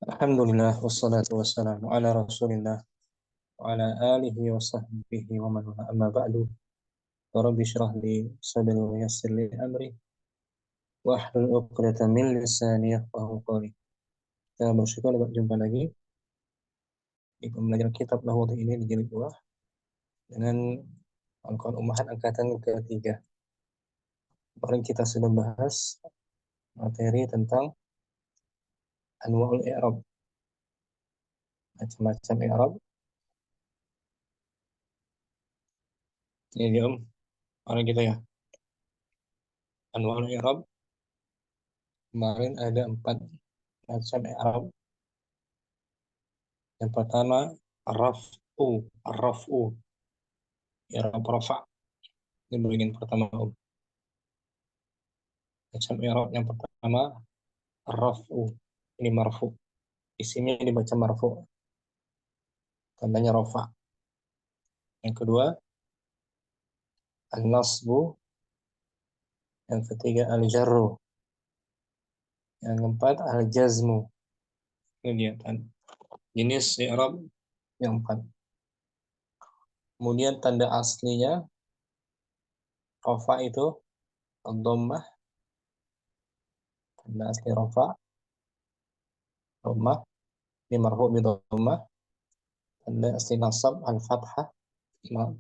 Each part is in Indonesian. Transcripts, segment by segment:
Alhamdulillah wassalatu wassalamu ala Rasulillah wa ala alihi wa sahbihi wa man wala amma ba'du. Rabbi shrah li sadri wa yassir li amri wa hlul 'uqdatam min lisani yafqahu qawli. Kita bersyukur dapat jumpa lagi di pembelajaran kitab Nahwu ini di jilid 2 dengan Al-Quran Ummahat angkatan ketiga. Kemarin kita sudah bahas materi tentang anwa'ul i'rab, macam-macam i'rab. Ini dia orang kita ya. Anwa'ul i'rab kemarin ada 4 macam i'rab. Yang pertama ar-raf'u, i'rab rafa'. Ini bagian pertama. Macam i'rab yang pertama ar-raf'u, ini marfu'. Isimnya dibaca marfu', tandanya rafa'. Yang kedua an-nasbu, yang ketiga al-jarru, yang keempat al-jazmu. Ini dia jenis i'rab yang 4. Kemudian tanda aslinya rafa' itu ad-dhammah, tanda asli rafa' dhammah, ini marfu' bi dhammah. Tanda asli nasab al-fathah,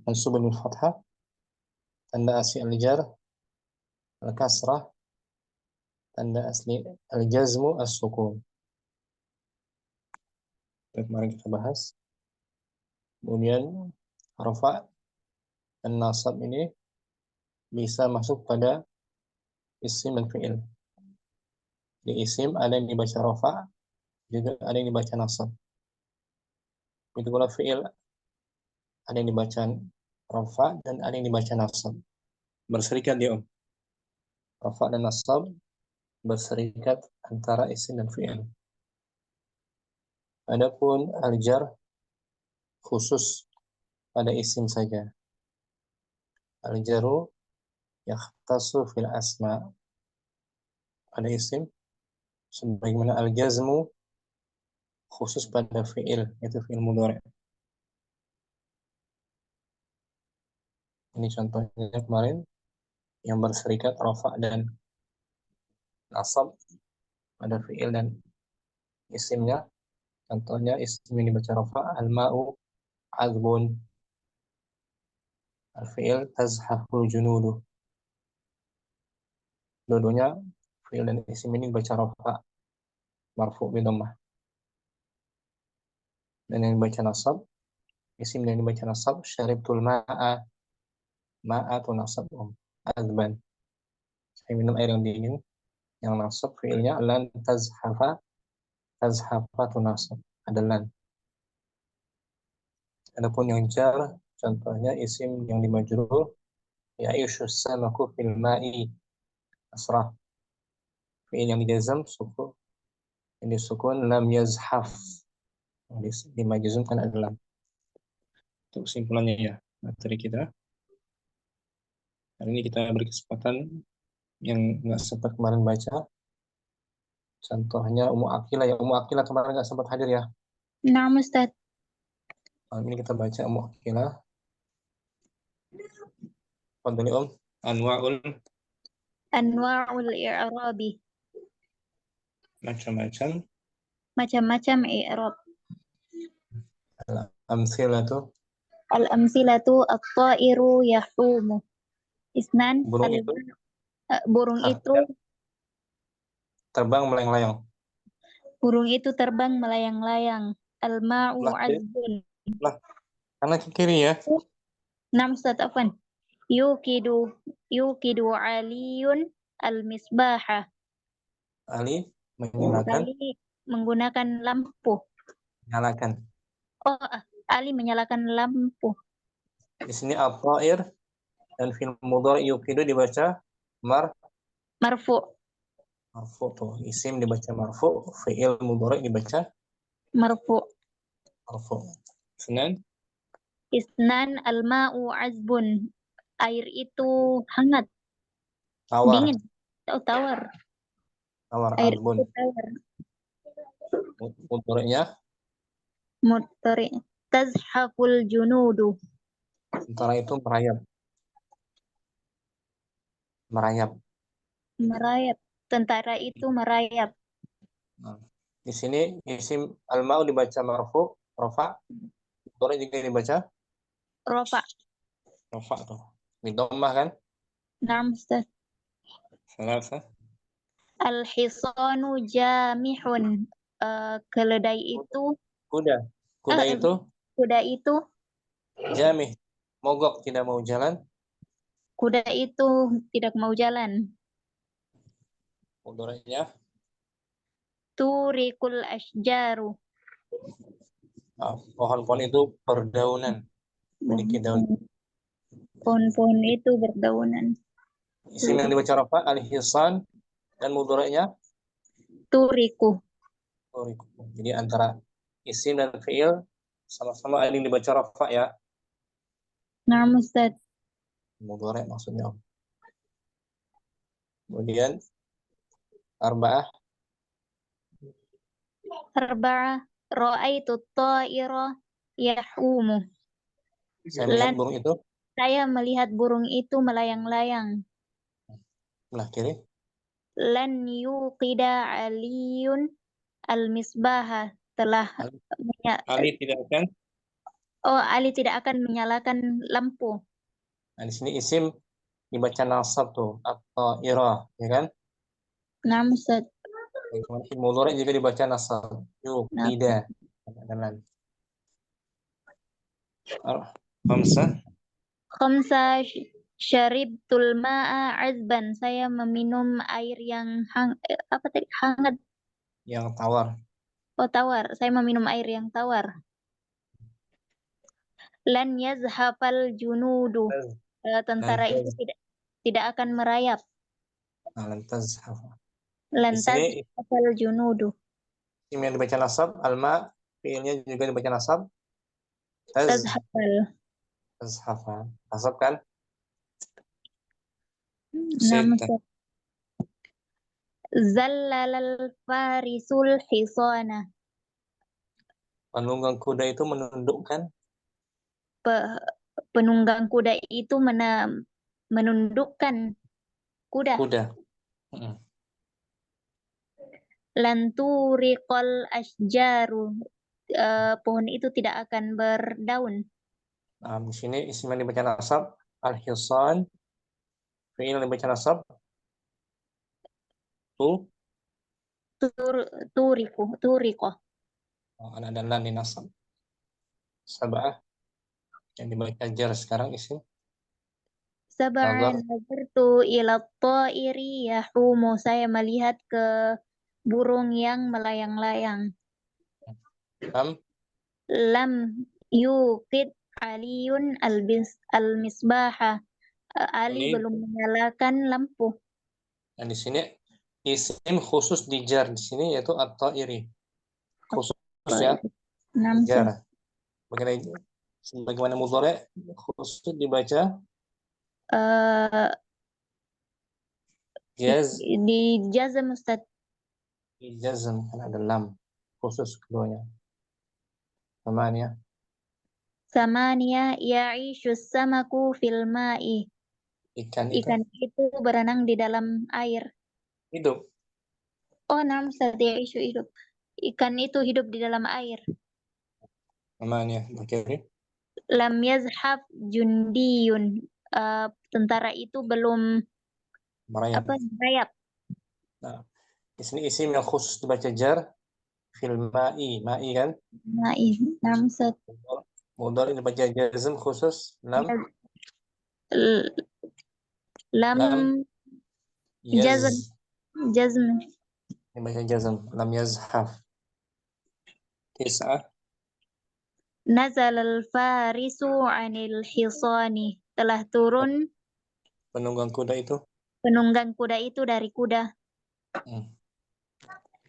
mansub bil fathah. Tanda asli al-jar al-kasrah. Tanda asli al-jazmu as-sukun. Kemarin kita bahas. Kemudian rafa' dan nasab ini bisa masuk pada isim dan fi'il. Di isim ada yang dibaca rafa', juga ada yang dibaca nasab. Itu pula fi'il ada yang dibaca rafa' dan ada yang dibaca nasab. Berserikat dia rafa' dan nasab berserikat antara isim dan fi'il. Adapun al-jar khusus pada isim saja. Al-jaru yakhtassu fil asma, pada isim, sebagaimana al-jazmu khusus pada fi'il, yaitu fi'il mudhari'. Ini contohnya kemarin yang berserikat rafa' dan nasab pada fi'il dan isimnya. Contohnya isim yang dibaca rafa', al-ma'u azbun, al-fi'il tazhaful junudu. Dua-duanya fi'il dan isim ini dibaca rafa', marfu' bi dhammah. Dan yang dibaca nasab, isim yang dibaca nasab, syaribtul ma'a, ma'atu nasab azban, saya minum air yang dingin. Yang nasab fi'ilnya lan tazhafa, tazhafatu nasab, ada lan. Adapun yang jar, contohnya isim yang dimajrur, ya'ishu samaku fil ma'i asrah. Fi'il yang dijazam sukun, yang disukun lam yazhaf, dimajzumkan adalah. Untuk kesimpulannya ya materi kita hari ini, kita beri kesempatan yang nggak sempat kemarin baca. Contohnya Ummu Aqilah ya. Ummu Aqilah kemarin nggak sempat hadir ya. Nah, Ustaz. Ini kita baca Ummu Aqilah. Fadhali Anwa'ul i'rabi, macam-macam i'rab. Al-amthilatu, Al-amthilatu at-ta'iru yahumu. Isnan, burung itu terbang melayang-layang. Burung itu terbang melayang-layang. Al-ma'u azbun. Kanan ke kiri ya. Nam, Ustaz, afwan. Yukidu aliyun al-misbaha. Ali menyalakan. Ali menggunakan lampu. Nyalakan. Oh, Ali menyalakan lampu. Di sini al-ta'ir dan fi'il mudhari yukidu dibaca marfu. Marfu tuh. Isim dibaca marfu, fi'il mudhari dibaca marfu. Isnan al-ma'u azbun. Air itu hangat. Tawar. Dingin. Tawar. Air azbun. itu tawar. Mudhari'nya Mudhari. Tazhaful junudu. antara itu merayap. Merayap. Merayap. Tentara itu merayap. Nah, di sini isim al-ma'u dibaca marfu, rafa. Mudhari juga dibaca Rofa. rafa tuh. Di dhammah kan? Naam Ustaz. Salasa. Al-hisanu jamihun. Keledai itu, Kuda. Kuda eh, itu kuda itu, jamih. Mogok tidak mau jalan. kuda itu tidak mau jalan. Mudhari'nya Turikul asjaru. pohon-pohon itu berdaunan, memiliki daun. Pohon-pohon itu berdaunan. Isim yang dibaca rafa al-hisan dan mudhari'nya Turiku. turiku. Jadi antara isim dan fiil sama-sama ada yang dibaca rafa ya. Naam Ustaz. Mudhari' maksudnya. Kemudian arba'ah Arba'ah. Ra'aitu ta'ira yahumu. saya melihat Lan burung itu saya melihat burung itu melayang-layang. belah kiri. Lan yuqida aliyun al-misbaha. Telah Ali tidak akan. Ali tidak akan menyalakan lampu. Nah, di sini isim dibaca nasab tuh atau irah, ya kan? Naam Ustaz. Kemudian mudhari' juga dibaca nasab. Yuk, Nah, tidak. Dan khamsah khamsa syaribtul ma'a azban. Saya meminum air yang hangat. yang tawar. Oh, tawar. Saya meminum air yang tawar. Lan yazhafal junudu. Tentara itu Lantas, tidak akan merayap. lantas. Di Lantas sini yazhafal junudu. isim yang dibaca nasab, alma, fiilnya juga dibaca nasab. Tazhafal. Tazhafa. Nasab kan? Naam Sita. Ustaz. Zallalal farisul hisana. Penunggang kuda itu menundukkan Penunggang kuda itu menundukkan kuda. kuda. Mm. Lanturiqal asjaru. Pohon itu tidak akan berdaun. Nah, di sini isim yang dibaca nasab, al-hisan, fiil yang dibaca nasab, tu, Turiqo. ada dan lan di nasab. Sabah yang dibaca jar sekarang isim. Sab'an Nazar, nazartu ila ta'iri yahumu. Saya melihat ke burung yang melayang-layang. lam, Lam yuqid aliyun al-misbaha. Ali ini, belum menyalakan lampu. dan di sini isim khusus di jar di sini yaitu at-ta'iri. Khusus ya, Enam di jar. Sebagaimana mudhari' khusus dibaca jaz, di jazm Ustaz. jazm kan ada lam khusus keduanya. Namanya Samania ya'ishu samaku fil ma'i. ikan itu Ikan itu berenang di dalam air. hidup. Oh, nam Ustaz, ya'ishu hidup. Ikan itu hidup di dalam air. Namanya berkiri Lam yazhab jundiyun. Tentara itu belum merayap. merayap. Nah, di sini isim yang khusus dibaca jar fil ma'i, ma'i kan? Ma'i. Nam Ustaz. Mudhari dibaca jazm khusus lam, L- Lam lam jazm. yaz Jazm. dibaca jazm lam yazhaf. Tis'ah Nazal al-farisu anil hisani. Telah turun penunggang kuda itu penunggang kuda itu dari kuda. hmm.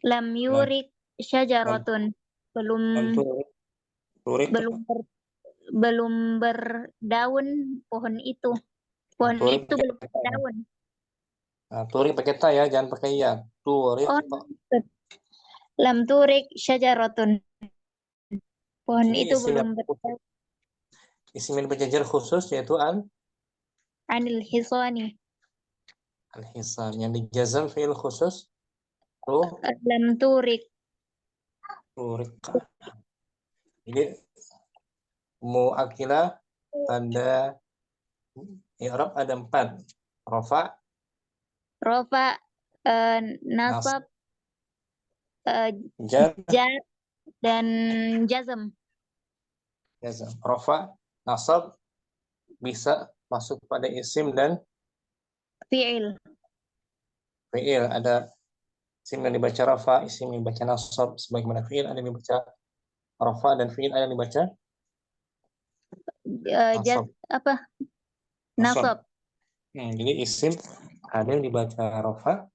Lam lam yurik lam syajaratun. Belum lam turik turik belum belum berdaun pohon itu. Pohon turik itu pakai belum ta ya. berdaun. Nah, turik pakai ta ya, jangan pakai ya. Turik Oh, to. Lam turik syajaratun. Pohon Jadi itu belum isim yang berjajar khusus yaitu anil hisani. al-hisan. Yang dijazam fi'il khusus Lam turik. rurika. Jadi mu'akilah tanda i'rab ada 4. Rafa, Rofa, nasab, nasab, jar, jar, dan jazm. jazam. Rafa, nasab bisa masuk pada isim dan Fi'il. fi'il. Ada isim yang dibaca rafa, isim yang dibaca nasab, sebagaimana fi'il ada yang dibaca rafa dan fi'il ada yang dibaca nasab. Apa? Nasab. Nasab. Jadi isim ada yang dibaca rafa,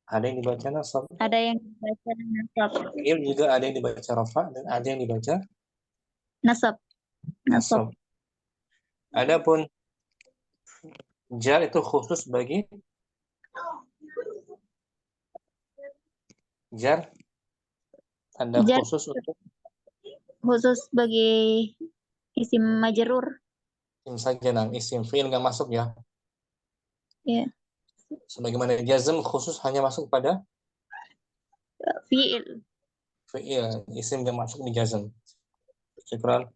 ada yang dibaca nasab. Ada yang baca nasab. Fi'il juga ada yang dibaca rafa dan ada yang dibaca Nasab. Nasab. nasab. Adapun jar itu khusus bagi jar, tanda Jar khusus untuk khusus bagi isim majrur. isim saja, nah isim fi'il nggak masuk ya. Ya, Sebagaimana jazm khusus hanya masuk pada fi'il. fi'il, isim nggak masuk di jazm. Syukran,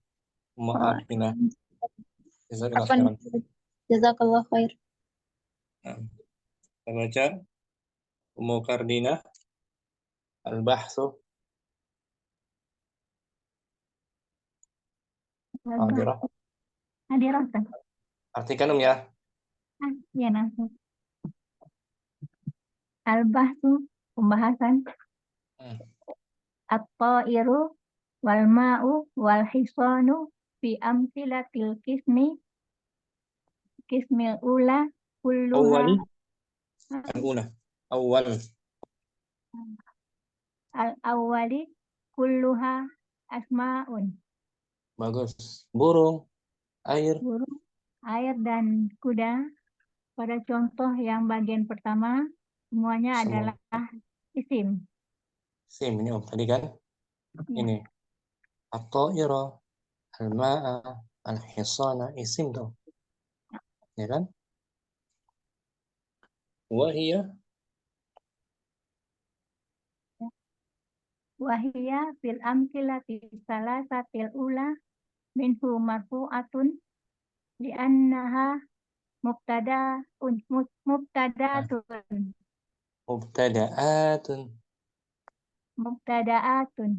Oh, maafina, jazakallah apa nih? khairan. Jazakallah khair. Nah, kita baca Ummu Kardina al-bahthu hadirah. Hadirah. Artikan ya. Ya, nasab. Al-bahsu, pembahasan. Hmm. At-ta'iru wal ma'u wal hisanu fi amsilatil kismil ula kulluha Awal, al-ula, awal. al-awwali kulluha asma'un. Bagus. Burung, air, Burung, air, dan kuda pada contoh yang bagian pertama semuanya adalah semua. isim. Sim ini tadi kan? Ya. Ini. At-ta'ira, al-ma'a, al-hisana, isim tuh. Ya kan? Wahia, Wahia fil amsilati salasatil ula minhu marfu'atun li'annaha mubtada'atun mubtada'atun. mubtada'atun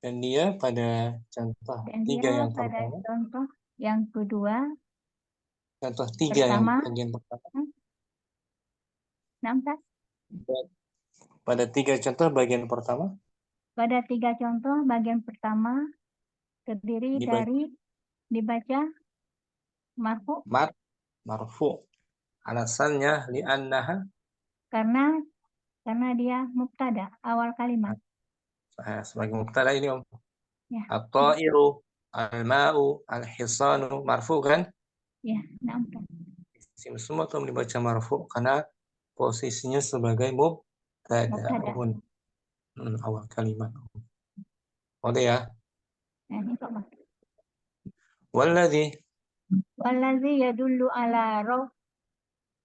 Dan dia pada contoh dan tiga dia yang pada pertama, contoh yang kedua contoh tiga yang pertama bagian pertama, nampak pada tiga contoh bagian pertama pada tiga contoh bagian pertama terdiri dibaca dari dibaca marfu mat marfu. Alasannya li'annaha karena dia mubtada awal kalimat. sebagai mubtada ini Om. Ya, At-ta'iru, al-ma'u, al-hisanu marfu kan? ya, nampak. Isim semua tuh dibaca marfu karena posisinya sebagai mubtada Mubtada. awal kalimat. Oke ya. Nah, ini kok Mas. Walladzi Wallazi yadullu ala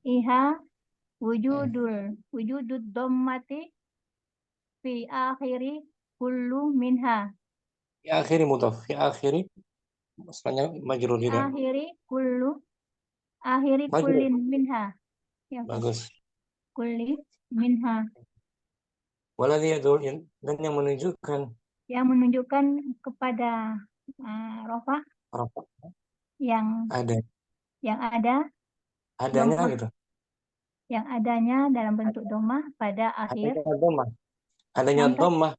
iha hmm. wujudud dhammati fi akhiri kullu minha. Fi akhiri mudhaf, fi akhiri maksudnya majrur juga. Akhiri Majrur. kullin minha. Ya, Pak. Bagus. Kulli minha. Walladzi yadul dan yang menunjukkan Yang menunjukkan kepada rofa rafa yang ada ada adanya domah, gitu. yang adanya dalam bentuk domah pada akhir. Adanya dhammah. Adanya Nampak? dhammah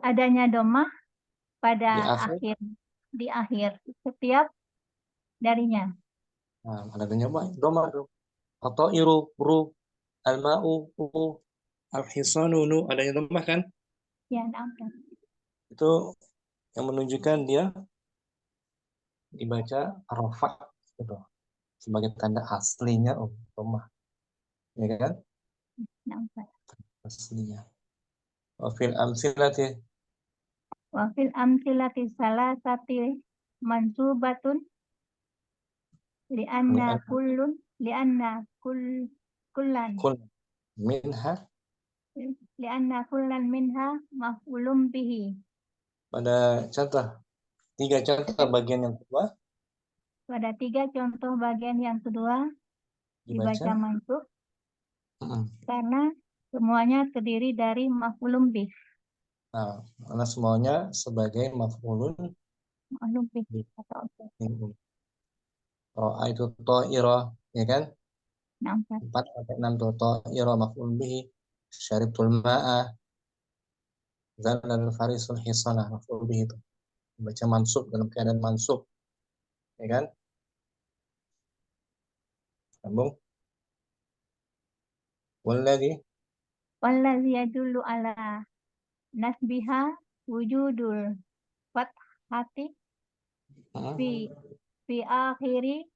Adanya domah pada di akhir. di akhir setiap darinya. Nah, adanya dhammah tuh. Atau iru, ru, al-ma'u, u, al-hisanu, nu, adanya dhammah kan? Ya, nampak. Itu yang menunjukkan dia dibaca rafa gitu. Sebagai tanda aslinya dhammah. Ya kan? Nampak. Aslinya. Wafil amsilati. Wafil amsilati salasati mansubatun li'anna kullun li'anna kullan Kul minha. li'anna kullan minha maf'ulun bihi. Pada contoh 3 contoh bagian yang kedua Pada 3 contoh bagian yang kedua dibaca dibaca. mansub karena semuanya terdiri dari maf'ulun bih. Nah, karena semuanya sebagai maf'ulun Maf'ulun bih atau minhu. Ro'a itu ta'ira, ya kan? nampak. 4 sampai 6 tuh ta'ira maf'ulun bihi. Syaribtul ma'a. Zalal farisul hisana maf'ulun bihi itu. Baca mansub dalam keadaan mansub, ya kan? Sambung. Walladhi. Wallazi yadullu ala nasbiha wujudul fathati fi akhiri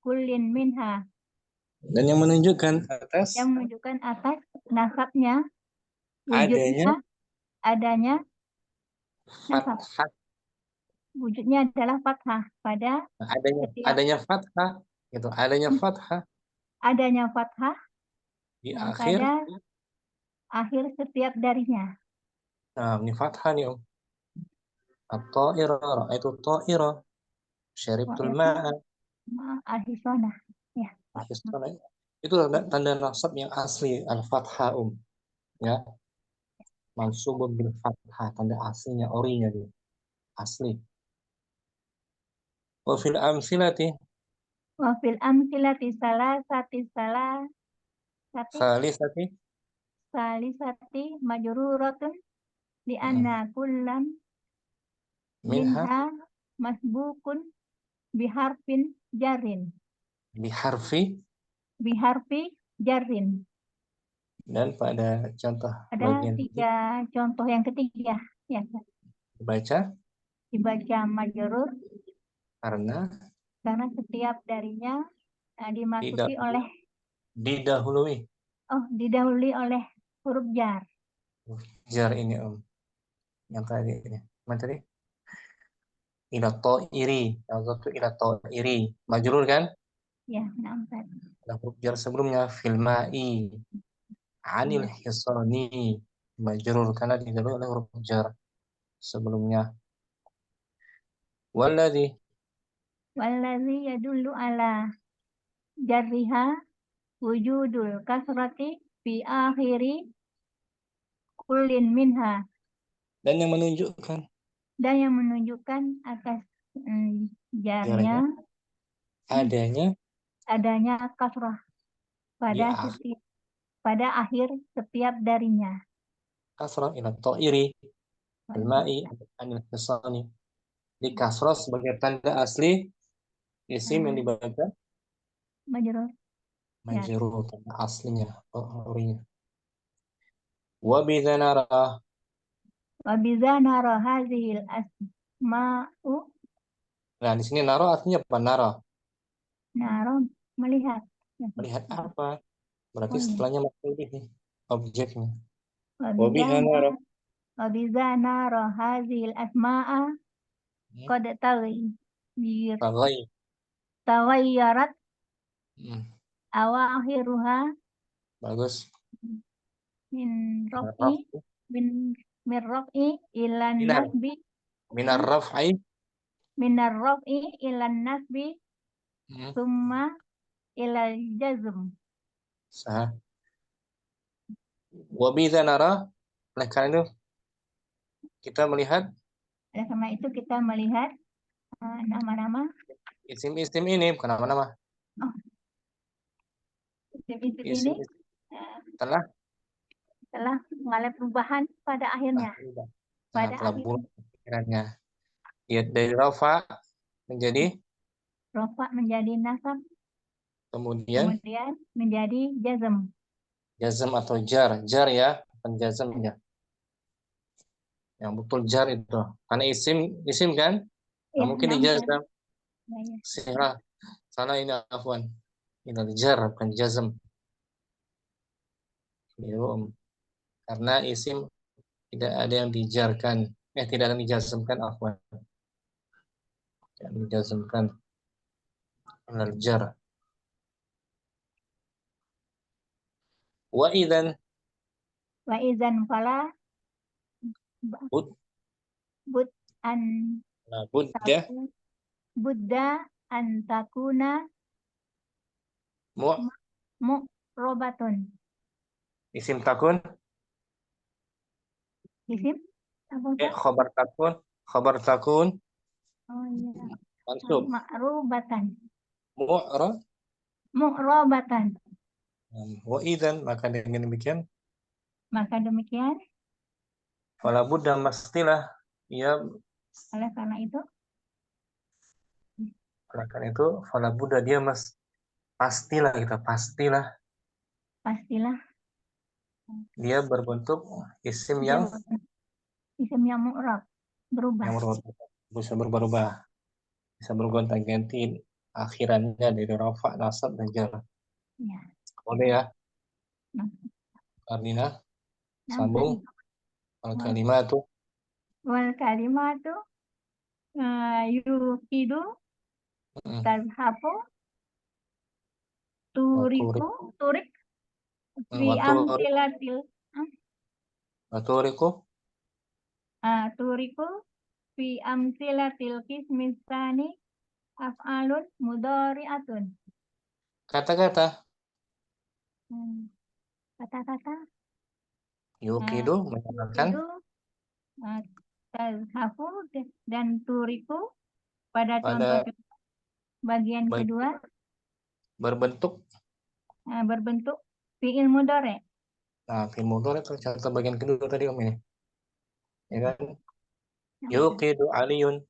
kullin minha. Dan yang menunjukkan atas Yang menunjukkan atas nasabnya adanya wujudnya adanya nasab. fathah, Wujudnya adalah fathah pada setiap adanya fathah, gitu. Adanya fathah adanya fathah di akhir. pada akhir setiap darinya. Nah, ini fathah nih, Om. At-ta'ira, ra'aitu ta'ira, syaribtul ma'a. Al-hisana. Ya, Itu tanda nasab yang asli al-fathah, ya. Mansubun bil fathah, tanda aslinya, orinya dia. Asli. Wa fil amsilati wa fil amsilati salisati salisati salisati majruratun li anna kullan minha minha masbukun biharfin jarin biharfi. biharfi jarin. Dan pada contoh Ada bagian 3 contoh yang ketiga ya, dibaca dibaca majrur karena karena setiap darinya dimasuki oleh didahului didahului oleh huruf jar. jar ini, yang tadi ini. Mana tadi? Ila ta'iri, nazartu ila ta'iri. Majrur kan? Ya, nampak. Ada huruf jar sebelumnya, fil ma'i, anil hisani. Majrur karena didahului oleh huruf jar sebelumnya. Walladhi. Wallazi yadullu ala jarriha wujudul kasrati fi akhiri kullin minha. Dan yang menunjukkan Atas jarnya jarnya adanya kasrah di pada akhir setiap darinya. kasrah ila ta'iri, fil ma'i, anil hisani. Di kasrah sebagai tanda asli isim yang dibaca Majrur. Ya. majrur, tanda aslinya, orinya. Wa bidza nara. Wa biza nara hazihil asma'u. Nah, di sini naro artinya apa? Nara. Nara melihat. Melihat apa? Berarti iya. setelahnya maf'ul bihi, objeknya. Wa Wa biza nara. biza nara hazihil asma'a qad Tagai. tawayyarat Hmm, awakhiruha bagus. min raf'i Raf. min min raf'i ilan Minar. nasbi Minar raf'i. minar raf'i ilan nasbi Hmm. summa ilal jazm. Sah. Wa bidza nara. Oleh karena itu kita melihat Oleh karena itu kita melihat nama-nama isim-isim ini bukan nama-nama. isim-isim ini Isim telah telah mengalami perubahan pada akhirnya. berubah. Nah, Pada telah akhirnya bulat pikirannya. Ya, dari rafa menjadi rofa menjadi nasab, kemudian kemudian menjadi jazm. jazm atau jar. Jar ya, bukan jazm ya. Yang betul jar itu. Karena isim kan? Nah, Ya, mungkin nama. dijazm. Ya. Salah ini afwan. Ini jar bukan jazm. Karena isim Tidak ada yang dijarkan. Tidak ada yang dijazmkan, afwan. Yang dijazmkan alal jar. Wa idzan Wa idzan fala bud bud an la budda taku Buddha antakuna mu mu'robatun. isim takun Isim? Apa Ustaz? khabar takun Oh iya. mansub Ma'rubatan. mu'ra Mu'robatan. wa idzan, maka dengan demikian Maka demikian, fala budda mestilah ya, oleh karena itu, oleh karena itu fala budda dia pastilah pastilah dia berbentuk isim dia yang isim yang mu'rob, berubah. bisa berubah-ubah, bisa bergonta-ganti akhirannya dari rafa, nasab, dan jar. Ya. Boleh ya, Nah, Karina nampak sambung. Al kalimat tuh wal kalimatu yukidu tazhafu waturi turik fi waturi amtilatil waturiku turiku fi amtilatil kismisani af'alun mudhari'atun. kata-kata Kata-kata yukidu menyatakan yukidu tazhafu dan turiku pada contoh pada bagian kedua berbentuk. berbentuk fi'il mudhari'. Nah, fi'il mudhari tercatat bagian kedua tadi Om ini. Ya kan? Nah, Yuqidu aliyun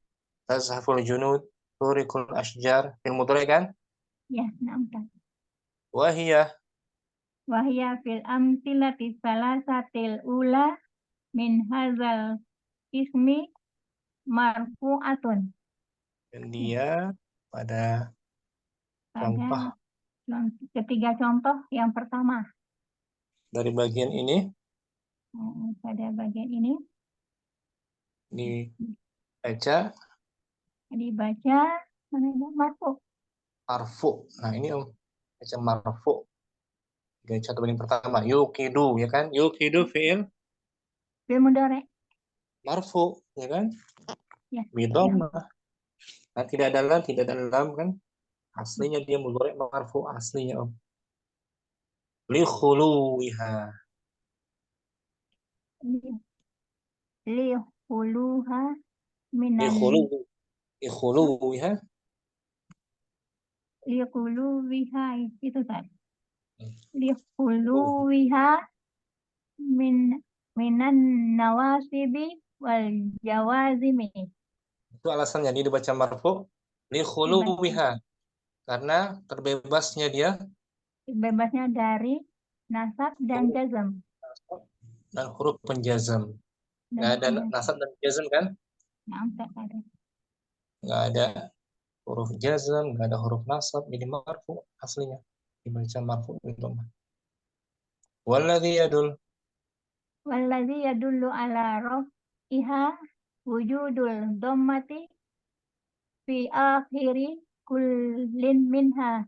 tazhaful junud turikul ashjar, fi'il mudhari kan? ya, nampak. Wahiyah Wahya fil amtilati salasatil ula min hazal ismi marfu'atun. dan dia pada contoh Ketiga contoh yang pertama. dari bagian ini Pada bagian ini dibaca marfu. marfu. Nah, ini Om baca marfu. Contoh bagian pertama yuqidu ya kan? Yuqidu fi'il Mudhari. marfu ya kan? Ya. Bidhammah. Nah, tidak ada lam kan? Aslinya dia mudhari marfu aslinya Om. Li khuluwiha. Li khuluha Li minan khuluwiha. li khuluwiha itu kan. Li khuluwiha minan nawasibi wal jawazimi. Itu alasannya dia dibaca marfu li khuluwiha karena terbebasnya dia Bebasnya dari nasab dan jazm. dan huruf penjazam. Nggak ada nasab dan jazm kan? Nggak ada huruf jazm, nggak ada huruf nasab, jadi marfu aslinya. Dibaca marfu itu. Walladhi yadullu ala raf'iha wujudul dhammati fi akhiri kullin minha.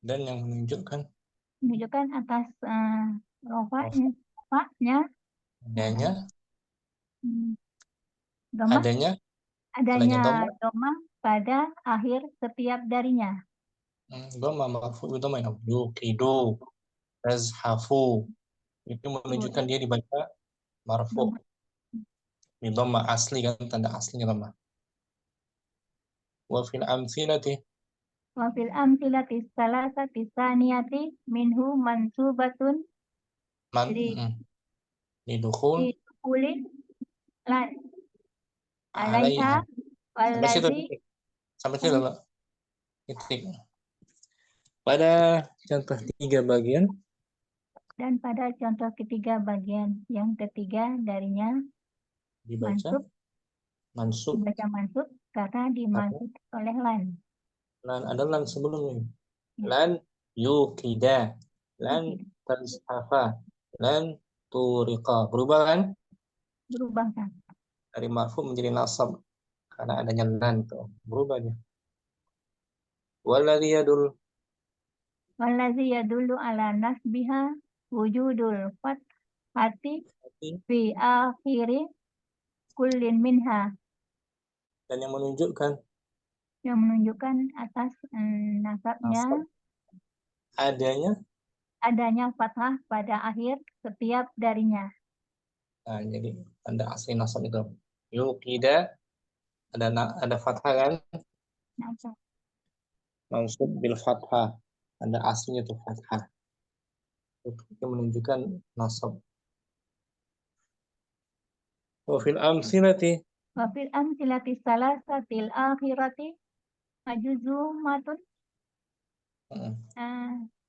Dan yang menunjukkan Atas rafa'nya adanya dhammah pada akhir setiap darinya. Dhammah marfu itu main yuqidu tazhafu itu menunjukkan dia dibaca marfu. Ini dhammah asli kan, tanda aslinya dhammah. Wa fil amthilati salasati saniyati minhu mansubatun lidukhul kulin alaiha. Sampai situ wallazi sampai situ Pak. Titik. Pada contoh tiga bagian dan pada contoh ketiga bagian yang ketiga darinya dibaca mansub karena dimaksud oleh lan. Lan ada lan sebelumnya. Lan yukida, lan tazhafa, lan turiqa. Berubah kan? berubah kan? Dari marfu menjadi nasab karena adanya lan tuh berubah dia. Walladhi yadul Wallazi yadullu ala nasbiha wujudul fathati fi akhiri kullin minha, dan yang menunjukkan yang menunjukkan atas nasabnya nasab adanya fathah pada akhir setiap darinya. nah jadi tanda asli nasab itu yuqida ada fathah kan, Nasab. mansub bil fathah, tanda aslinya itu fathah, itu menunjukkan nasab. Wa fil amsilati Wa fil amsilati salasatil akhirati majuzumatun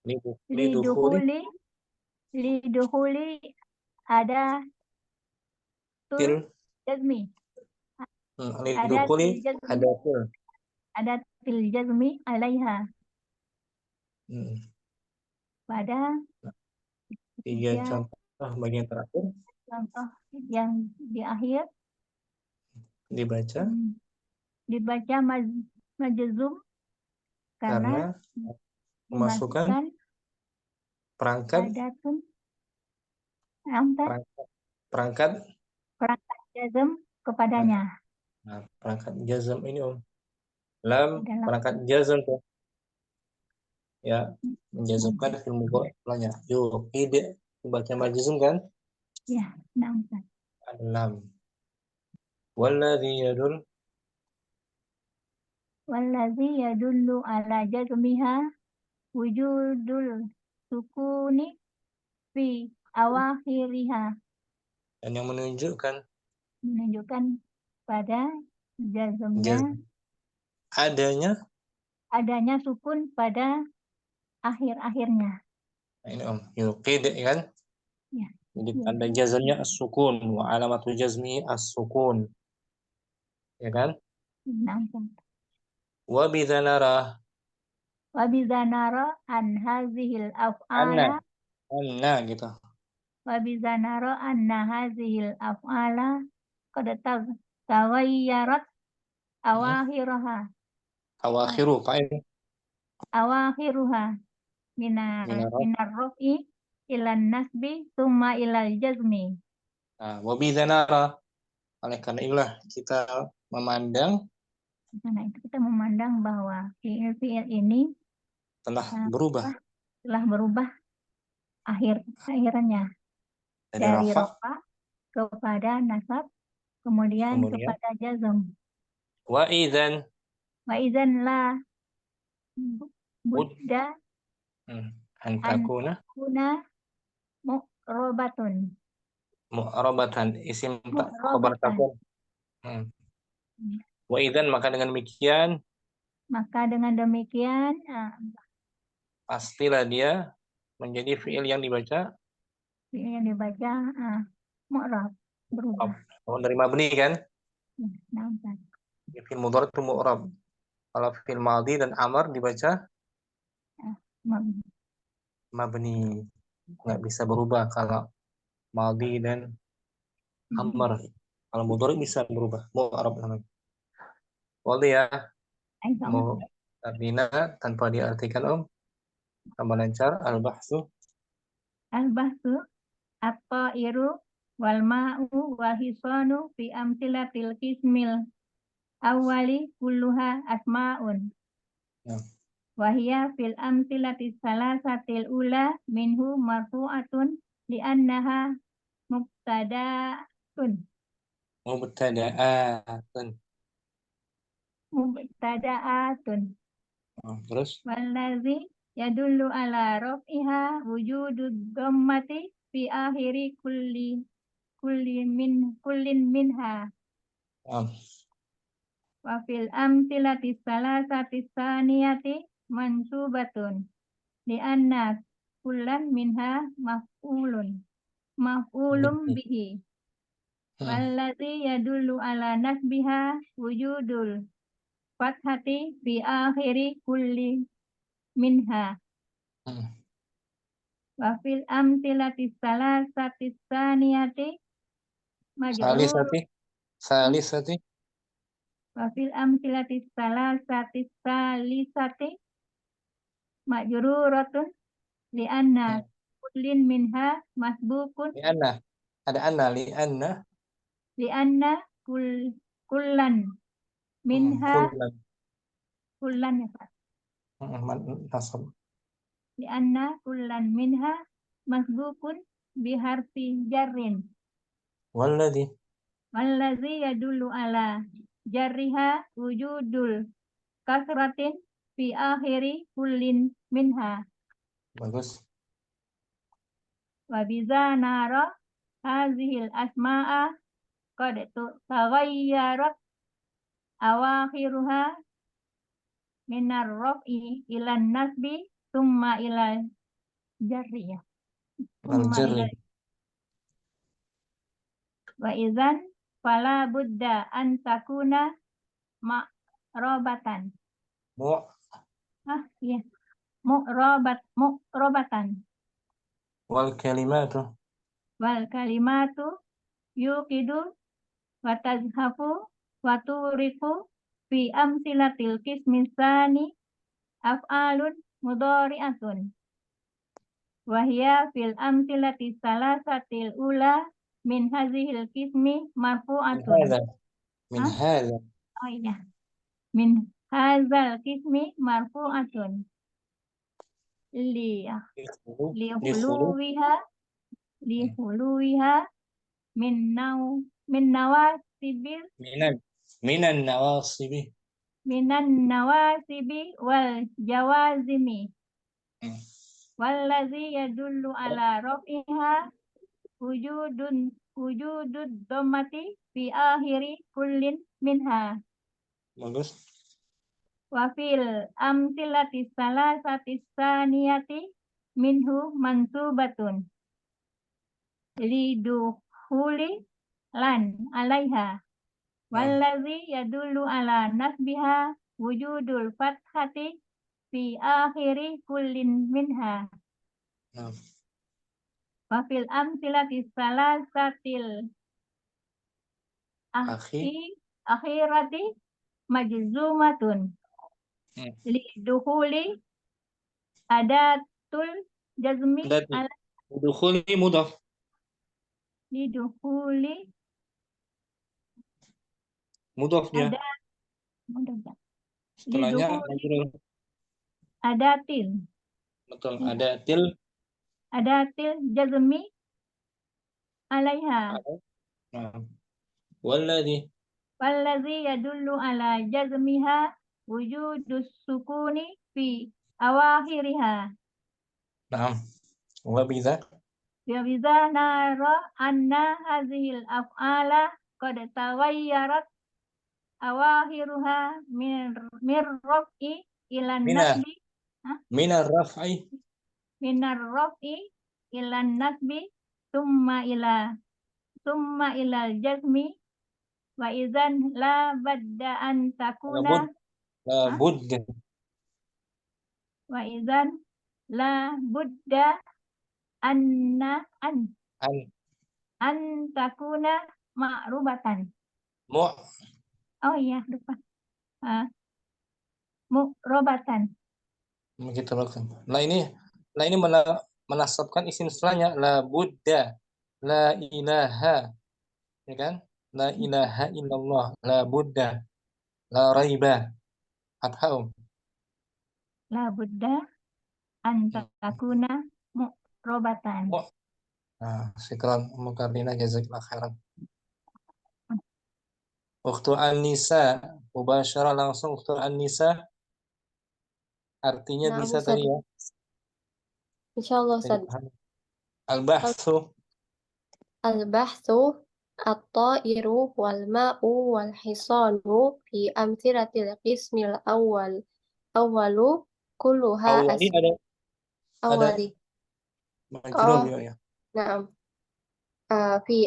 lidukhuli liduhuli liduhuli ada tul til jazmi, ada lidukhuli til jazmi, ada til. ada til jazmi alaiha pada Tiga ketiga contoh bagian terakhir contoh yang di akhir dibaca dibaca majzum karena karena memasukkan dimasukkan perangkat adatun amta perangkat perangkat jazm kepadanya. nah, perangkat jazm ini lam Adalah perangkat jazm tuh ya menjazmkan fil mudhari'nya yuk ide baca majzum kan ya nampak. ada lam walladhi yadul Wallazi yadullu ala jazmiha wujudul sukuni fi awakhiriha, dan yang menunjukkan menunjukkan pada jazmnya jazm adanya adanya sukun pada akhir-akhirnya. nah, ini yuqid kan Ya, jadi ya. tanda jazmnya as-sukun wa alamatu jazmi as-sukun ya kan Nampak. wa bidzanara Wa bizanara an hazihil anna af'ala anna gitu wa bizanara anna hazihil af'ala qad tawayyarat hmm. awakhiraha awakhiru fa'il awakhiruha minar minarab minar raf'i ilan nasbi summa ilal jazmi. nah wa bidzanara oleh karena itulah kita memandang Nah, itu kita memandang bahwa fiil-fiil ini telah uh, berubah telah berubah akhirnya dari dari rafa rafa kepada nasab kemudian kemudian kepada jazm. wa idzan Wa idzan la bud budda an antakuna takuna mu'robatun. mu'rabatan isim khabar Mu'robatan. takun hmm. Wa idzan maka dengan demikian Maka dengan demikian pastilah dia menjadi fiil yang dibaca fiil yang dibaca mu'rob berubah. kalau dari mabni kan Ya, nampak. fiil mudhari itu mu'rab kalau fiil madhi dan amar dibaca mabni nggak bisa berubah kalau madhi dan amar kalau mudhari bisa berubah mu'rab namanya boleh ya mau artinya tanpa diartikan tambah lancar al-bahsu Al-bahsu at-ta'iru wal ma'u wa hisanu fi amsilatil qismil awwali kulluha asma'un. ya. Wahia fil amsilati salasatil ula minhu marfu'atun li'annaha mubtada'un. Mubtada'atun Mubtada'atun. terus Wallazi yadullu ala raf'iha wujudud dhammati fi akhiri kullin minha. um, Wa fil amsilati salasati saniyati mansubatun li'anna kullan minha maf'ulun bihi. Wallazi yadullu ala nasbiha wujudul fathati fi akhiri kulli minha. Wa fil amsilati salasati saniyati majrur Salisati. wa fil amsilati salasati salisati majruratun li anna kullin minha masbukun Li'anna. Ada anna. Li'anna. li anna kullan minha Kullan. kullan ya Pak. Nasab. Li anna kullan minha masbukun biharfi jarrin Walladhi. wallazi yadullu ala jarriha wujudul kasratin fi akhiri kullin minha Bagus. wa biza nara hazihil asma'a qad taghayyarat awakhiruha minar raf'i ilan nasbi thumma ila jarriyah thumma ila Al-jarri. wa idzan fala budda an takuna ma'robatan Mu' iya mu'robatan wal kalimatu. wal kalimatu yuqidu wa tazhafu wa turiku fi amsilatil qismisani af'alun mudhari'atun wa hiya fil amsilati salasatil ula min hazihil qismi Min marfu'atun hadha. Min Hah? hadha. Oh iya min hazal qismi marfu'atun li Likhulu. lihuluwiha min nawasibil Minan nawasibi. minan nawasibi wal jawazimi wallazi yadullu ala rafiha wujudud dhammati fi akhiri kullin minha Bagus. wa fil amsilati salasati saniyati minhu mansubatun liduhuli lan alaiha wallazi yadullu ala nasbiha wujudul fathati fi akhiri kullin minha wa fil amsilati salasatil akhirati majzumatun liduhuli adatul jazmi ala Dukhuli mudhaf. liduhuli Mudhaf dia. ada Setelahnya liduhuli majrur. adatil Betul. Iya. Adatil. jazmi alaiha Walladhi. wallazi yadullu ala jazmiha wujudus sukuni fi awakhiriha Naam. Wa bidza. wa biza nara anna hazihil af'ala qad tawayyarat awakhiruha mir raf'i ilan nasbi Minar raf'i. minar raf'i ilan nasbi thumma ilal jazmi wa idzan la badda an takuna La budda. wa idzan la budda an takuna ma'rubatan Mu' oh iya lupa mu'robatan begitu langsung. Nah ini menasabkan isim setelahnya la budda, la ilaha, ya kan? La ilaha illallah, la budda, la raiba. Athaum. la budda an takuna mu'robatan Nah, syukran Mukardina, jazakallah khairan. Ukhtu An-Nisa, mubasyarah langsung Ukhtu An-Nisa. Artinya Nah, bisa Ustaz. tadi ya. Insyaallah Ustaz. Al-bahthu. Al-bahthu at-ta'iru wal ma'u wal hisanu fi amthiratil qismil awwalu kulluha Awali ada awali. majrur ya. Na'am. Fi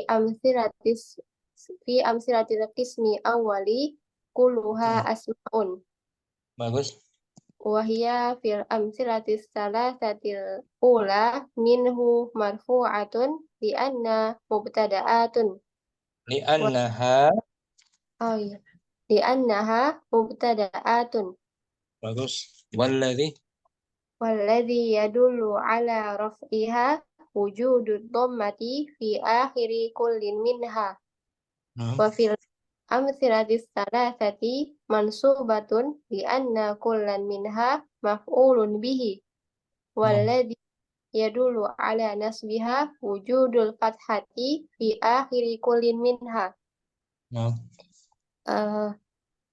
amthiratil qismi awwali kulluha asma'un. Bagus. Wahia fil amsilatis salasatil ula minhu marfu'atun li anna mubtada'atun. Li'annaha. Oh iya. Li'annaha mubtada'atun. Bagus. Walladhi. Walladhi yadullu ala raf'iha wujudud dhammati fi akhiri kullin minha. Nah. Wa fil amtsilatis salasati mansubatun li'anna kullan minha maf'ulun bihi. Walladhi yadullu ala nasbiha wujudul fathati fi akhiri kullin minha. Nah.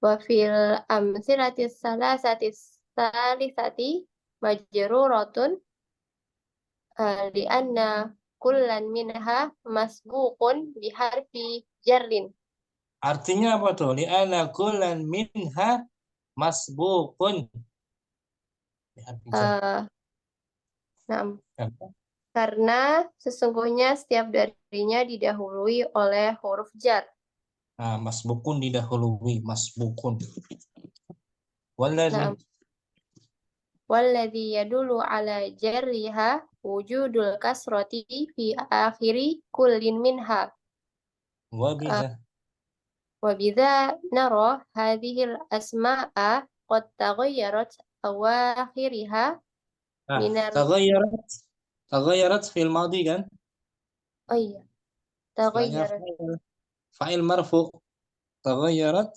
Wa fil amtsilatis salasatis salisati majruratun li'anna kullan minha masbuqun biharfi jarrin. Artinya apa tuh? Li'anna kullan minha masbuqun. Nah, karena sesungguhnya setiap darinya didahului oleh huruf jar. Nah, masbukun didahului, masbukun. Walladhi. Nah, walladhi yadulu ala jarriha wujudul kasrati fi akhiri kullin minha. Wabidha. Wabidha nara hadhil asma'a qad taghayyarat awakhiriha minar Taghayyarat fil madi kan? oh iya Istilahnya taghayyarat fa'il marfu. Taghayyarat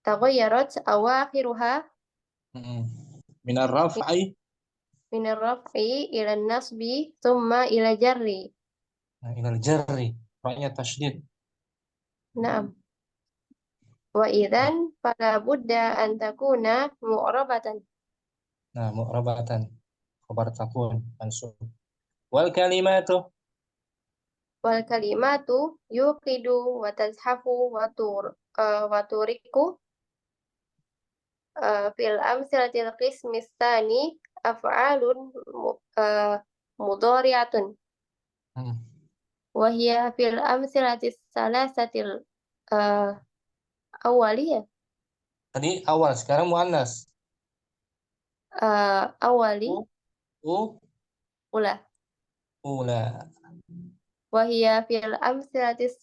taghayyarat awakhiruha minar raf'i. minar raf'i ila nasbi thumma ila jarri. Nah, ilal jarri. Ra'nya tasydid. Naam. Wa idzan fala budda an takuna mu'rabatan. Nah, mu'rabatan. Khabar takun mansub. Wal kalimatu. Wal kalimatu yuqidu wa tazhafu wa turiku fil amsilatil qismi tsani af'alun mudhari'atun. Wa hiya fil amsilatis salasatil awaliyah. Tadi awal, sekarang muannas. Awali ula. Wa hiya fil amsilatis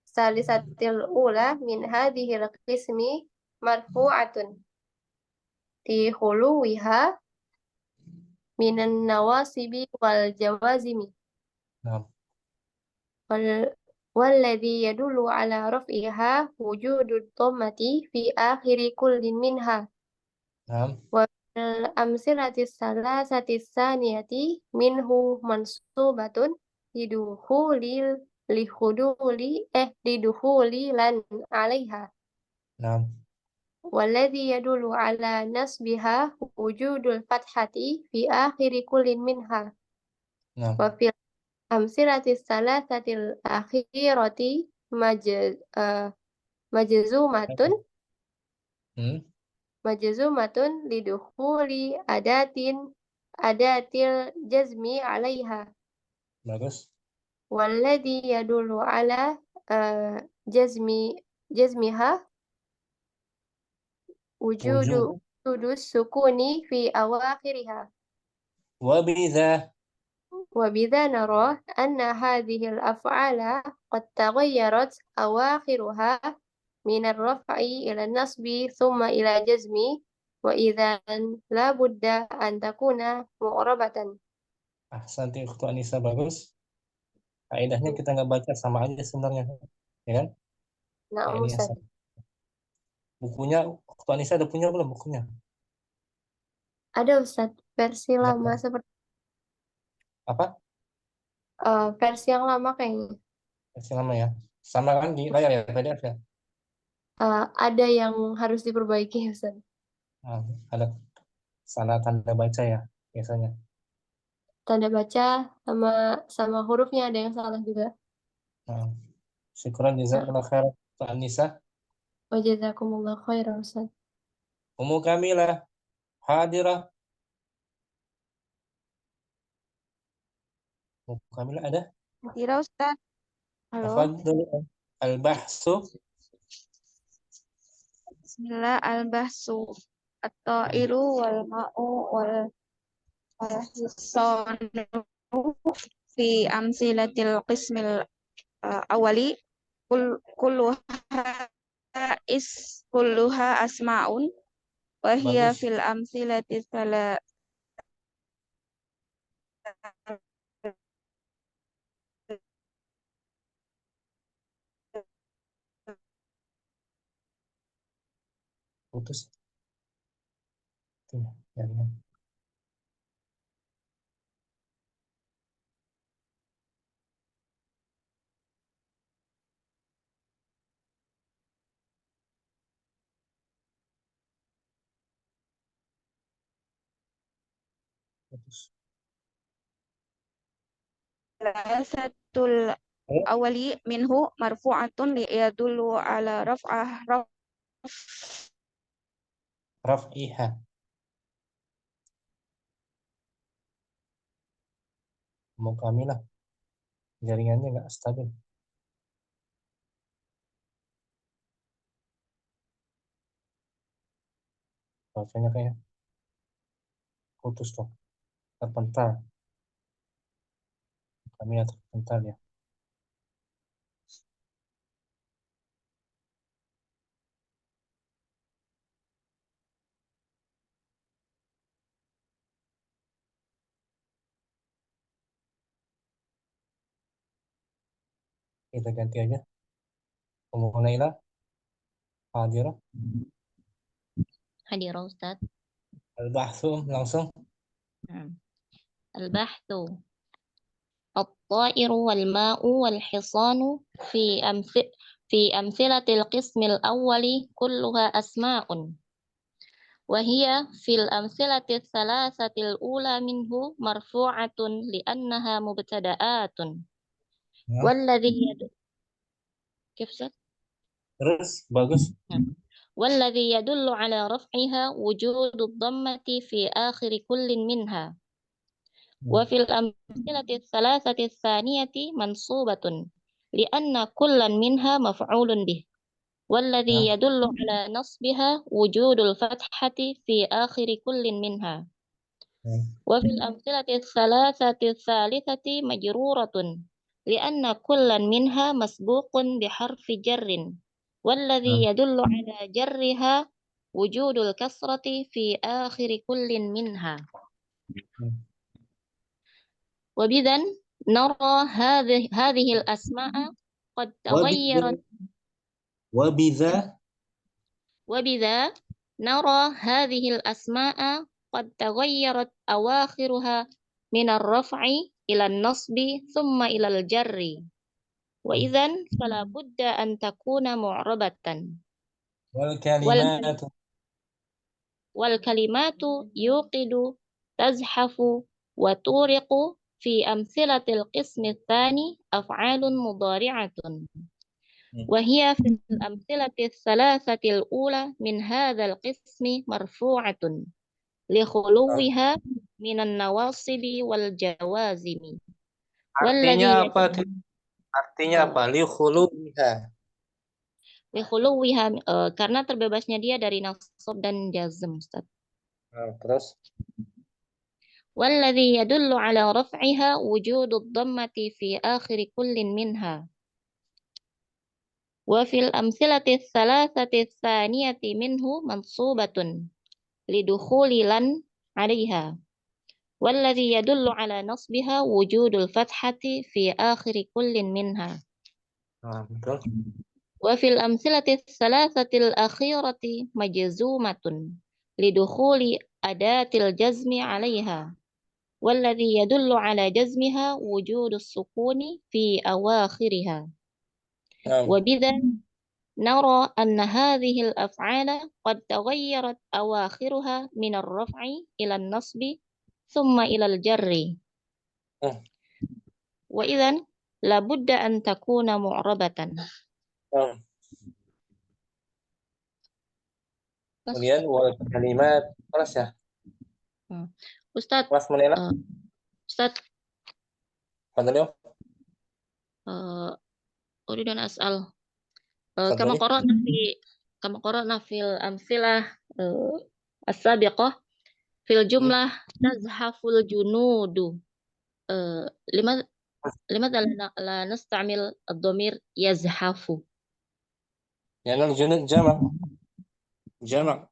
salisatil ula min hadhil qismi marfu'atun fi khuluwiha minan nawasibi wal jawazimi. Walladhi yadullu ala raf'iha wujudud dhammati fi akhiri kullin minha. Wa fil amsilatis salasatis saniyati minhu mansubatun lidukhuli lan 'alaiha. Walladhi yadullu ala nasbiha wujudul fathati fi akhiri kullin minha. Wa fil amsilatis salasatil akhirati majzumatun lidukhuli adatil jazmi 'alaiha. Bagus. Walladhi yadullu ala jazmiha wujudu sukuni fi awakhiriha. Wabidha nara anna hadhil af'ala qad taghayyarat awakhiruha minar raf'i ila nasbi thumma ila jazmi wa idzan la budda an takuna mu'rabatan. Ahsanti Ukhtu Anisa, bagus. Kaidahnya kita nggak baca sama aja sebenarnya, ya kan? Nah, Ini Ustaz. bukunya Ukhtu Anisa ada punya belum bukunya? Ada Ustaz, versi lama seperti apa? Versi yang lama kayaknya. Versi lama ya. Sama kan di layar ya PDF ya? Ada yang harus diperbaiki Ustaz. Ada salah tanda baca ya biasanya. Tanda baca sama hurufnya ada yang salah juga. Syukran jazakallahu khairan Ukhtu Anisa. Wa jazakumullah khairan Ustaz. Ummu Kamilah hadirah. Ummu Kamilah ada? Hadirah Ustaz. Halo. Tafadhal al-bahsu. Bismillah al-bahsu at-ta'iru wal ma'u wal hisanu في أمثلة القسم الأولي كلها كلها أسماء وهي Bagus. في الأمثلة الثلاثة Putus. Tuh, jaringan. Putus. الأولي منه مرفوعة يدل على رفعه Raf'iha. Mau kami lah. Jaringannya nggak stabil. Bacanya kayak putus tuh. Terpental. Kami terpental ya. Kita ganti aja. Ummu Naila. Hadirah. Hadirah Ustaz. Al-Bahthu langsung. البحث الطائر والماء والحصان في أمثلة القسم الأول كلها أسماء وهي في الأمثلة الثلاثة الأولى منه مرفوعة لأنها مبتدآت Ya. والذي كيف Ustaz؟ Terus bagus. والذي يدل على رفعها وجود الضمة في آخر كل منها وفي الأمثلة الثلاثة الثانية منصوبة لأن كل منها مفعول به والذي يدل على نصبها وجود الفتحة في آخر كل منها وفي الأمثلة الثلاثة الثالثة مجرورة لأن كل منها مسبوق بحرف جر والذي يدل على جرها وجود الكسرة في آخر كل منها وبذا نرى هذه الأسماء قد تغيرت وبذا نرى هذه الأسماء قد تغيرت أواخرها من الرفع إلى النصب ثم إلى الجر وإذا فلا بد أن تكون معربة والكلمات يوقد تزحف وتورق في أمثلة القسم الثاني أفعال مضارعة وهي في الأمثلة الثلاثة الأولى من هذا القسم مرفوعة لخلوها من النواصب والجوازم Artinya apa? Likhuluwiha karena terbebasnya dia dari nasab dan jazm Ustaz. Terus والذي يدل على رفعها وجود الضمة في آخر كل منها وفي الأمثلة الثلاثة الثانية منه منصوبة لدخول لن عليها والذي يدل على نصبها وجود الفتحة في آخر كل منها وفي الأمثلة الثلاثة الأخيرة مجزومة لدخول أداة الجزم عليها والذي يدل على جزمها وجود السكون في أواخرها وبذا نرى أن هذه الأفعال قد تغيرت أواخرها من الرفع إلى النصب ثم إلى الجر وإذا لابد أن تكون معربة. Kemudian wal kalimat kelas ya. Ustadz, Kelas menela. Ustadz, Fadhil. أريد أن أسأل كما قرأنا في الأمثلة السابقة في الجملة تزحف الجنود لماذا لا نستعمل الضمير يزحف؟ لأن الجنود جمع جمع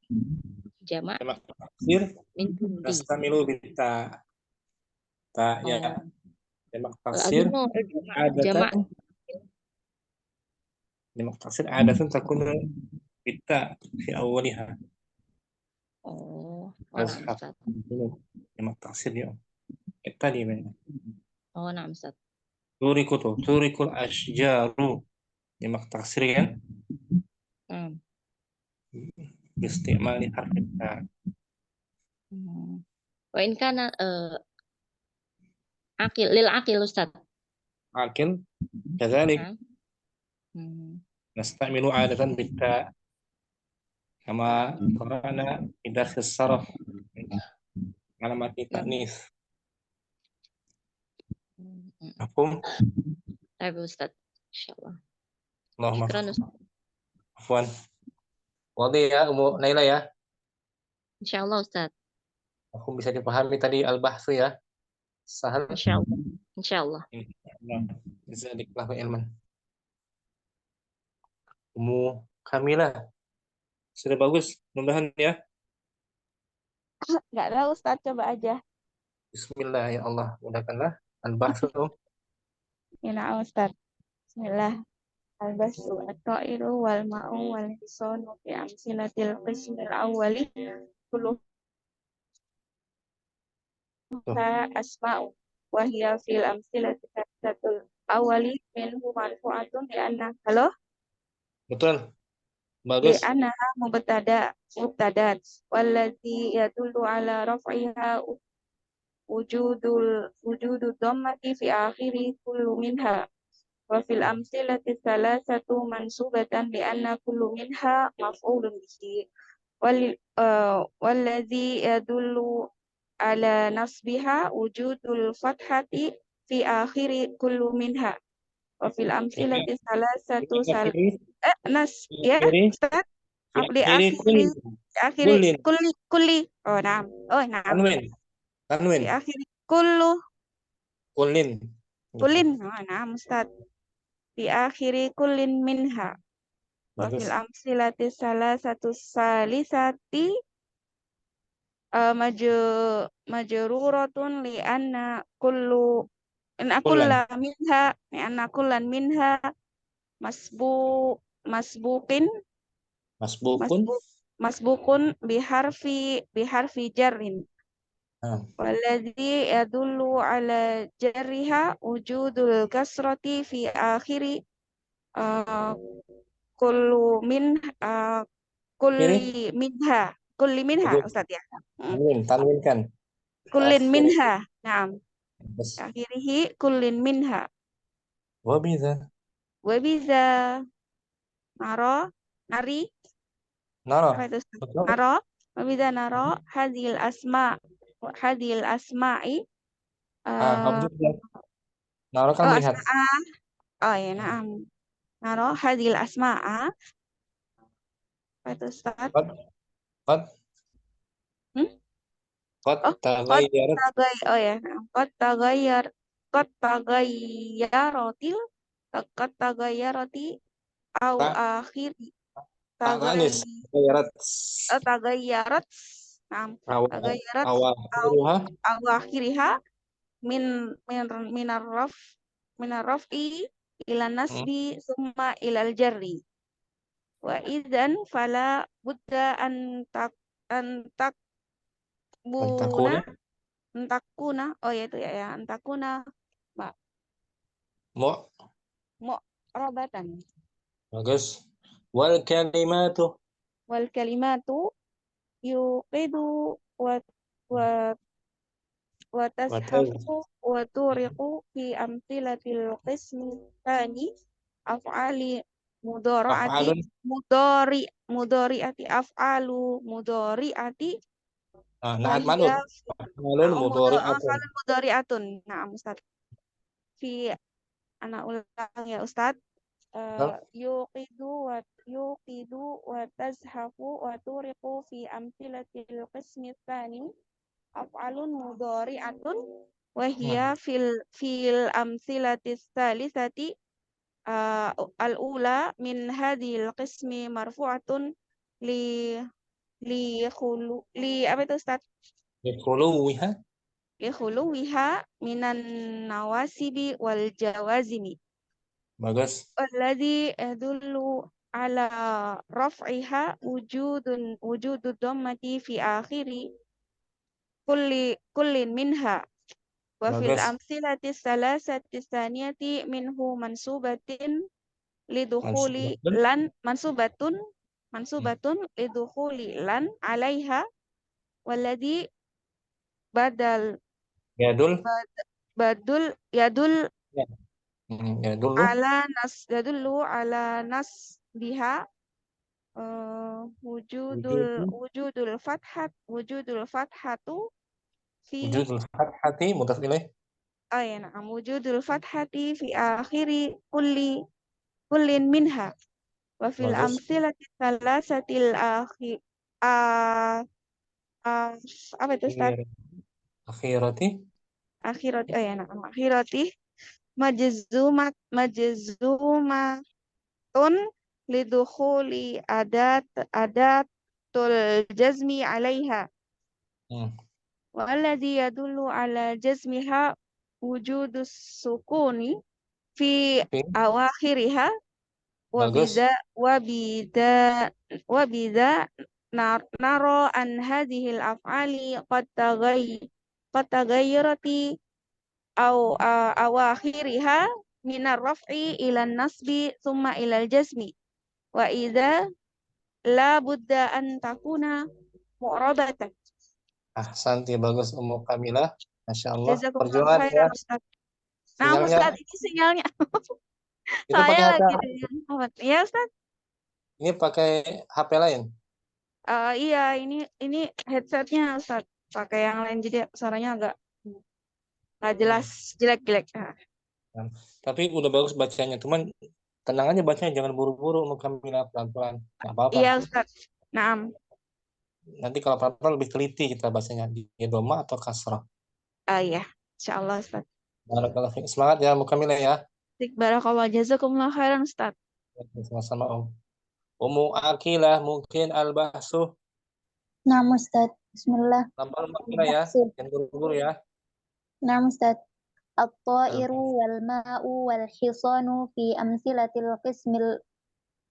جمع تكسير من جندي. نستعمل بالتاء تاء يا جمع تكسير أظن عادة جمع جمع تكسير عادة تكون بالتاء في أولها نعم نزحف أستاذ. جمع تكسير اليوم التالي من نعم أستاذ. تورك الأشجار جمع تكسير kan نعم. باستعمال حرف التاء وإن كان عقل للعقل أستاذ. عاقل كذلك نعم. نستعمل عادة بالتاء كما قرأنا في درس الصرف علامات التأنيث مفهوم؟ طيب أستاذ إن شاء الله. اللهم شكرا أستاذ. عفوا واضح ya Umu Naila ya إن شاء الله أستاذ. aku bisa dipahami tadi al-bahsu ya sahal إن شاء الله. إن شاء الله. Jazakallahu ilman. Umu Kamila sudah bagus mudah-mudahan ya. Nggak tahu Ustaz, coba aja. Bismillah ya Allah mudahkanlah al-bahsu. Ya na'am Ustaz. Bismillah. Al-basu at-ta'iru wal ma'u wal hisanu fi amsilatil qismil awwali kulluha asma'u wa hiya fil amsilati satul awwali minhu marfu'atun halo Betul. Bagus. li'annaha mubtadat wallazi yadullu ala raf'iha wujudu dhammati fi akhiri kullu minha wa fil amsilati thalathatu mansubatan li'anna kullu minha maf'ulun bihi wallazi yadullu ala nasbiha wujudul fathati fi akhiri kullu minha wa fil amsilati thalathatu ya Ustaz li akhiri kulli na'am Tanwin fi akhiri kullu kullin kullin na'am Ustaz fi akhiri kullin minha wa fil bagus. amsilati salasatu salisati majruratun li anna kullan minha masbuqin Masbukun. masbukun biharfi jarrin waladhi yadullu ala jarriha wujudul kasrati fi akhiri kullu minha Ustaz ya. Tanwin kan. Kullin minha. Naam. Akhirihi kullin minha. Wa biza. Nari. Nara. Apa itu? Naro. Wa biza naro hadhil asma'i. Nara kan melihat. Ya, naam. Naro hadhil asma'a. Apa itu Ustaz? Qad tagayyarat. Qad tagayyarati au akhiri tagayyarat. Tagayyarat. Naam. Tagayyarat au akhiriha minar raf'i ila nasbi summa ilal jarri. Wa idzan fala budda an takuna itu ya antakuna mu'rabatan. Bagus. Wal kalimatu yuqidu wa tashafu wa turiqu fi amsilatil qismi tsani af'ali mudhari'ati af'alu mudhari'ati naat manut. mudhari'atun. Nah, Ustaz. Anak ulang ya Ustaz. Yuqidu wa tazhafu wa turiqu fi amsilatil qismi tsani af'alun mudhari'atun وهي في الأمثلة الثالثة الأولى من هذه القسم مرفوعة ل apa itu Ustaz? لخلوها من النواسب والجوازم Bagus. والذي يدل على رفعها وجود الضمة في آخر كل منها وفي Bagus. الأمثلة الثلاثة الثانية منه منصوبة لدخول منصوبة لدخول لن عليها والذي بدل Yadul. يدل Yadul. يدل على نصبها وجود الفتحة في Wujudul fathati mudhaf ilaih. نعم وجود الفتحة في آخر كل منها وفي Bagus. الأمثلة الثلاثة apa itu Ustaz? Akhirati. Akhirati نعم akhirati majzumatun lidukhuli adatul jazmi alaiha والذي يدل على جزمها وجود السكون في أواخرها Bagus. وبذا نرى أن هذه الأفعال قد تغيرت أو أواخرها من الرفع إلى النصب ثم إلى الجزم وإذا لا بد أن تكون معربة. Ahsanti, bagus Ummu Kamilah. Masya Allah. Jazakumullah Perjuangan ya. khairan Ustaz. Nah Sinyalnya Ustaz, ini sinyalnya. itu pakai Saya HP. lagi dengan ya Ustaz. Ini pakai HP lain. Iya, ini headsetnya Ustaz. Pakai yang lain jadi suaranya agak nggak jelas, jelek-jelek. Tapi udah bagus bacanya. Cuman tenang aja bacanya, jangan buru-buru Ummu Kamilah, pelan-pelan. Nggak apa-apa. Iya Ustaz. Naam. Nanti kalau pelan-pelan lebih teliti kita bacanya, di dhamma atau kasrah. Iya, insyaallah Ustaz. Barakallahu fiik. Semangat ya Ummu Kamilah ya. Barakallah, jazakumullah khairan Ustaz. Sama-sama Om. Ummu Akilah mungkin al-bahsu. Naam Ustaz. Bismillah. Pelan-pelan Ummu Akilah ya. Jangan buru-buru ya. Naam Ustaz. At-ta'iru wal ma'u wal hisanu fi amsilatil qismil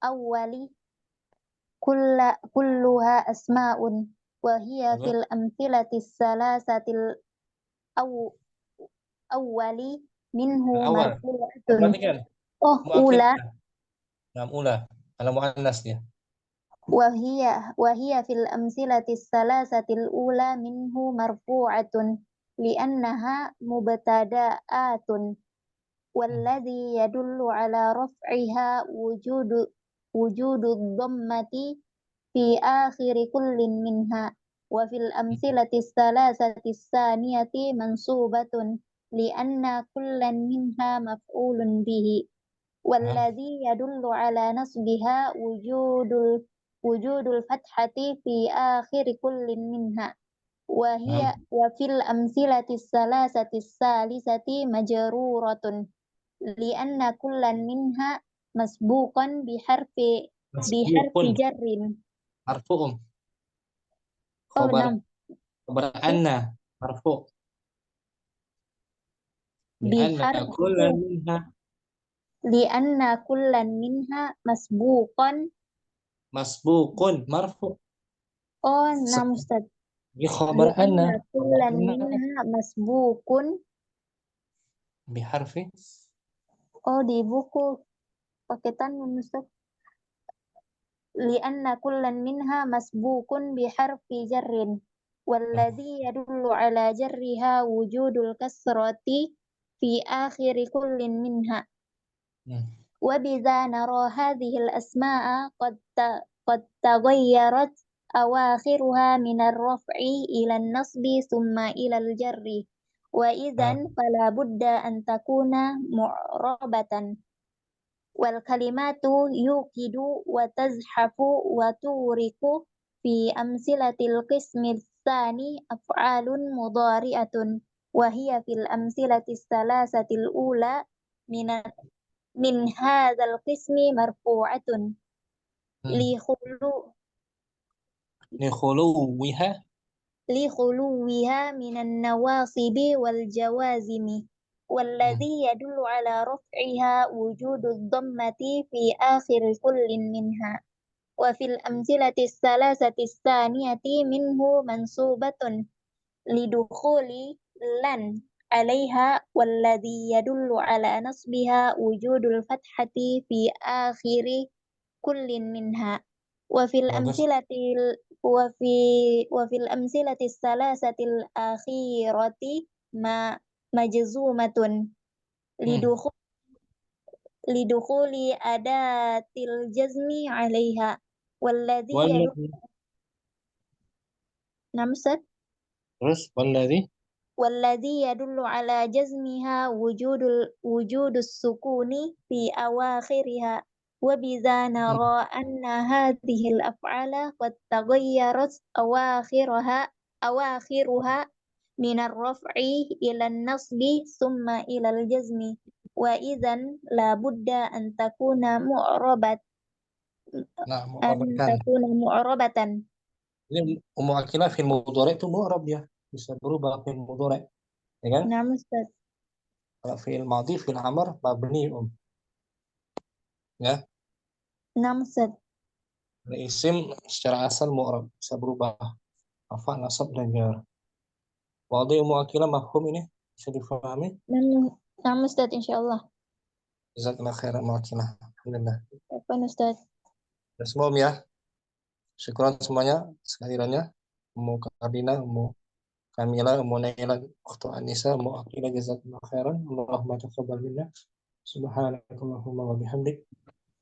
awwali kulluha asma'un wa hiya fil amsilatis salasatil awwali minhu Awal. marfu'atun. Perhatikan. Oh, ula. Nah, ula. Kalau muannas dia. وهي في الأمثلة الثلاثة الأولى منه مرفوعة لأنها مبتدآت والذي يدل على رفعها وجود الضمة في آخر كل منها وفي الأمثلة الثلاثة الثانية منصوبة لأن كل منها مفعول به والذي يدل على نصبها وجود الفتحة في آخر كل منها وفي الأمثلة الثلاثة الثالثة مجرورة لأن كل منها مسبوقا بحرف جر مرفوع نعم خبر أن مرفوع لأن كل منها مسبوق مرفوع. نعم أستاذ. خبر أن كل منها مسبوق بحرف. di buku paketan Ustaz. لأن كل منها مسبوق بحرف جر والذي يدل على جرها وجود الكسرة في آخر كل منها وبذا نرى هذه الأسماء قد تغيرت أواخرها من الرفع إلى النصب ثم إلى الجر وإذن فلا بد أن تكون معربة والكلمات يوقد وتزحف وتورق في أمثلة القسم الثاني أفعال مضارئة وهي في الأمثلة الثلاثة الأولى من هذا القسم مرفوعة لخلوها لخلوها من النواصب والجوازم، والذي يدل على رفعها وجود الضمة في آخر كل منها. وفي الأمثلة الثلاثة الثانية منه منصوبة لدخول لن عليها، والذي يدل على نصبها وجود الفتحة في آخر كل منها. وفي الأمثلة وفي الأمثلة الثلاثة الأخيرة مجزومة لدخول أداة الجزم عليها، والذي يدل والذي يدل على جزمها وجود السكون في أواخرها. وبذا نرى أن هذه الأفعال قد تغيرت أواخرها من الرفع إلى النصب ثم إلى الجزم، وإذا لا بد أن تكون معربة. Ini mu'akilah fil mudhari itu mu'rab ya, bisa berubah fil mudhari, ya kan? Nah, Ustaz. Kalau fil madhi fil amr mabni ya. Nah, Ustaz. Isim secara asal mu'rab, bisa berubah rafa, nasab dan jar. Wadhi mu'akilah mafhum ini bisa difahami? Nah, Ustaz, insyaallah. Jazakallahu khairan mu'akilah. Alhamdulillah. Apa Ustaz? Semua ya. Syukuran semuanya sekalirannya. Mu Kardina, mu Kamila, mu Naila, Ukhtu Anissa, mu Aqila, jazakallahu khairan. Allahumma taqabbal minna. Subhanakallahumma wa bihamdik.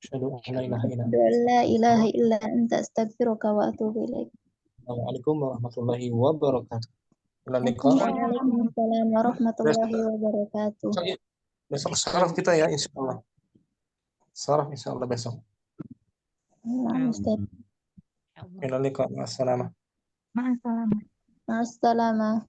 Asyhadu an la ilaha illa anta. La ilaha illa anta astaghfiruka wa atubu ilaik. Assalamualaikum warahmatullahi wabarakatuh. Waalaikumsalam warahmatullahi wabarakatuh. Besok saraf kita ya, insya Allah. Saraf insya Allah besok. Nah, Ustaz. Assalamualaikum. Ma'assalamah. Ma'assalamah.